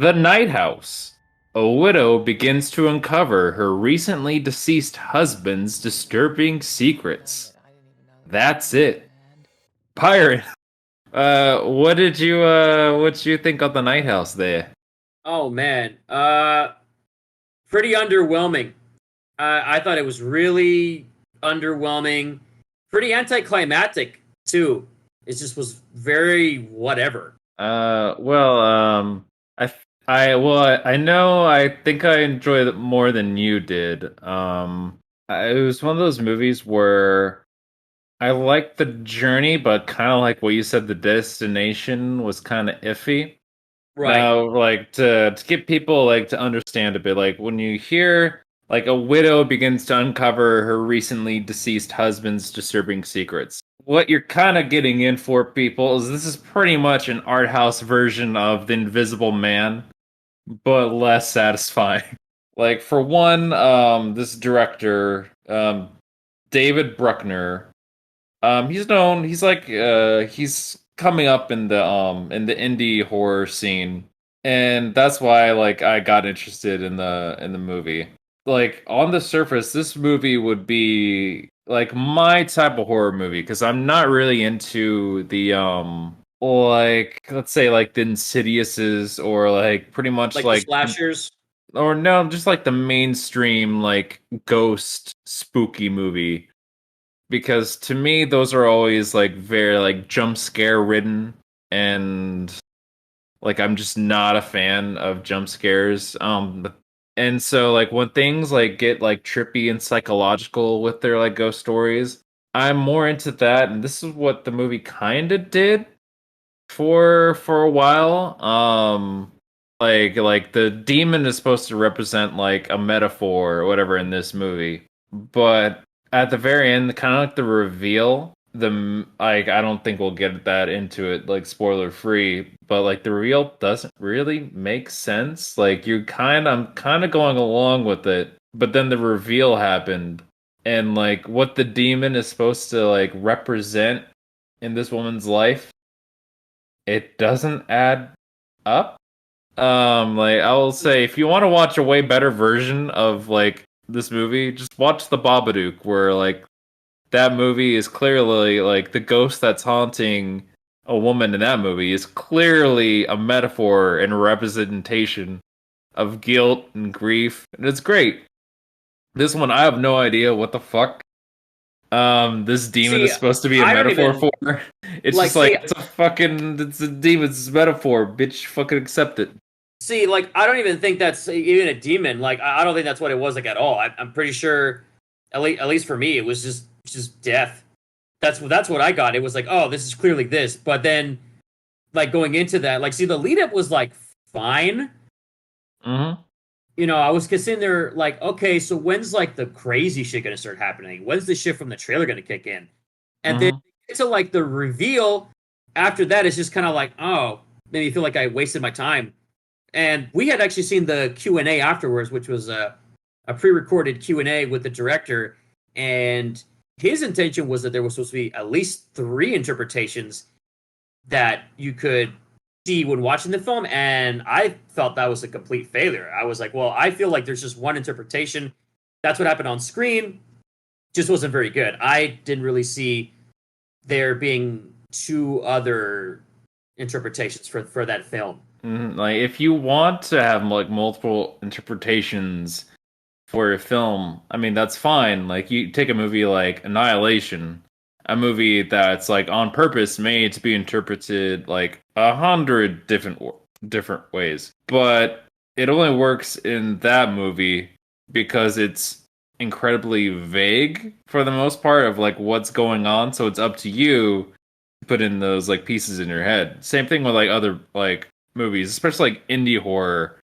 The Night House. A widow begins to uncover her recently deceased husband's disturbing secrets. That's it. Pirate. What did you think of the Night House there? Oh man, pretty underwhelming. I thought it was really underwhelming, pretty anticlimactic too. It just was very whatever. Well, I know, I think I enjoyed it more than you did. It was one of those movies where I liked the journey, but kind of like what you said, the destination was kind of iffy. Right. Now, like to get people like to understand a bit, like when you hear like a widow begins to uncover her recently deceased husband's disturbing secrets. What you're kind of getting in for people is this is pretty much an art house version of The Invisible Man, but less satisfying. Like for one, this director, David Bruckner, he's coming up in the indie horror scene, and that's why like I got interested in the movie. Like on the surface, this movie would be like my type of horror movie because I'm not really into the like let's say like the Insidiouses or like pretty much Like the like slashers. or no, just like the mainstream like ghost spooky movie, because to me those are always like very like jump scare ridden, and like I'm just not a fan of jump scares. And so like when things like get like trippy and psychological with their like ghost stories, I'm more into that, and this is what the movie kind of did for a while. Like the demon is supposed to represent like a metaphor or whatever in this movie, but at the very end, kind of like the reveal, the like I don't think we'll get that into it like spoiler free, but like the reveal doesn't really make sense. Like I'm kind of going along with it, but then the reveal happened, and like what the demon is supposed to like represent in this woman's life, it doesn't add up. Like I will say, if you want to watch a way better version of like this movie, just watch The Babadook, where like that movie is clearly like the ghost that's haunting a woman in that movie is clearly a metaphor and a representation of guilt and grief, and it's great. This one, I have no idea what the fuck this demon See, is supposed to be a I don't metaphor even for. It's like just like see it's a demon's metaphor, bitch. Fucking accept it. see like I don't even think that's even a demon. Like I don't think that's what it was like at all. I'm pretty sure, at least for me, it was just death. That's what I got. It was like, oh, this is clearly this, but then like going into that, like, see, the lead up was like fine. Mm-hmm. I was sitting there like, okay, so when's like the crazy shit gonna start happening? When's the shit from the trailer gonna kick in? And then Mm-hmm. to like the reveal after that, it's just kind of like, oh, made me feel like I wasted my time. And we had actually seen the Q&A afterwards, which was a pre-recorded Q&A with the director, and his intention was that there was supposed to be at least three interpretations that you could see when watching the film, and I felt that was a complete failure. I was like, well, I feel like there's just one interpretation. That's what happened on screen. Just wasn't very good. I didn't really see there being two other interpretations for that film. Like if you want to have like multiple interpretations for a film, I mean that's fine. Like you take a movie like Annihilation, a movie that's like on purpose made to be interpreted like 100 different ways. But it only works in that movie because it's incredibly vague for the most part of like what's going on. So it's up to you to put in those like pieces in your head. Same thing with like other like movies, especially like indie horror.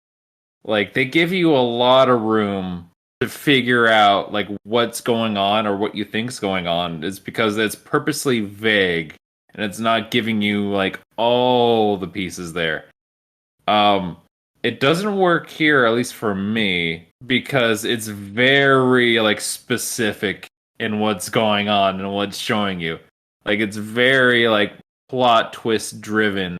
Like they give you a lot of room to figure out like what's going on or what you think's going on. It's because it's purposely vague and it's not giving you like all the pieces there. Um it doesn't work here, at least for me, because it's very like specific in what's going on and what's showing you. Like it's very like plot twist driven,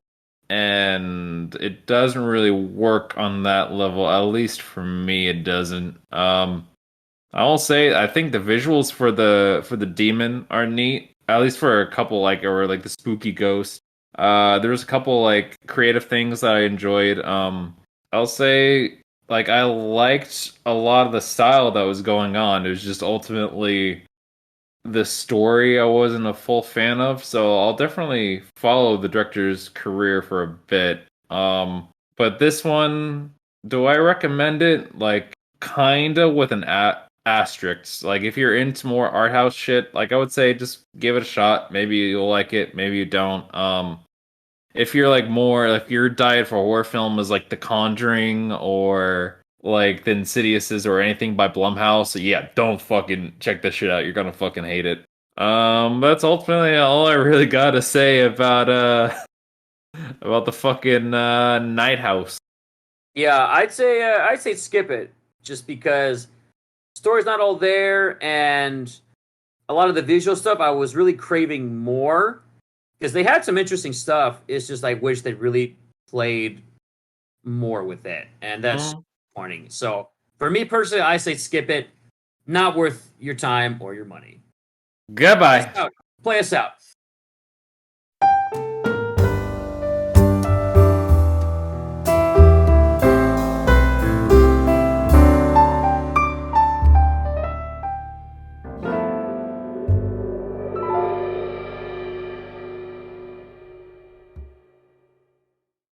and it doesn't really work on that level. At least for me, it doesn't. I will say I think the visuals for the demon are neat. At least for a couple like or like the spooky ghost. There's a couple like creative things that I enjoyed. I'll say like I liked a lot of the style that was going on. It was just ultimately the story I wasn't a full fan of, so I'll definitely follow the director's career for a bit. But this one, do I recommend it? Like, kinda with an asterisk. Like, if you're into more art house shit, like I would say, just give it a shot. Maybe you'll like it, maybe you don't. If you're like more, if your diet for horror film is like The Conjuring or like the Insidiouses or anything by Blumhouse, yeah, don't fucking check this shit out. You're gonna fucking hate it. That's ultimately all I really gotta say about the fucking Night House. Yeah, I'd say skip it just because story's not all there, and a lot of the visual stuff I was really craving more because they had some interesting stuff. It's just I wish they really played more with it, and that's Mm, disappointing. So for me personally, I say skip it. Not worth your time or your money. Play us goodbye. out. Play us out.